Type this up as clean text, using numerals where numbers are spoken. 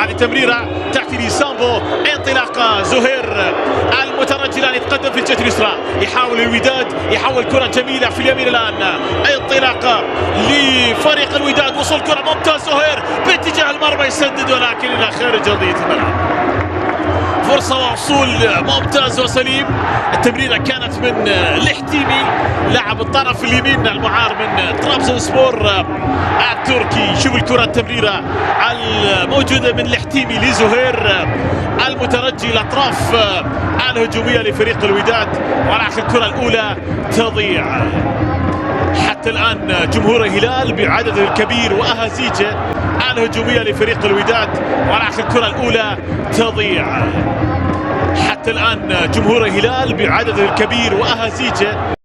هذه تمريره تحت لسامبو، انطلاقه زهير المترجي الان يتقدم في الجهه اليسرى، يحاول الوداد، يحول كره جميله في اليمين الان، انطلاقه لفريق الوداد، وصل كره ممتاز زهير باتجاه المرمى يسدد ولكن الى خارج ارضيه الملعب. فرصة وصول ممتاز وسليم. التمريرة كانت من الحتيمي لاعب الطرف اليمين المعار من طرابزونسبور التركي. شوف الكرة التمريرة الموجودة من الحتيمي لزهير المترجي الأطراف الهجومية لفريق الوداد، ولكن الكرة الأولى تضيع. حتى الآن جمهور الهلال بعدده الكبير وأهازيجه الهجومية لفريق الوداد، ولكن الكرة الأولى تضيع. حتى الآن جمهور الهلال بعدده الكبير وأهازيجه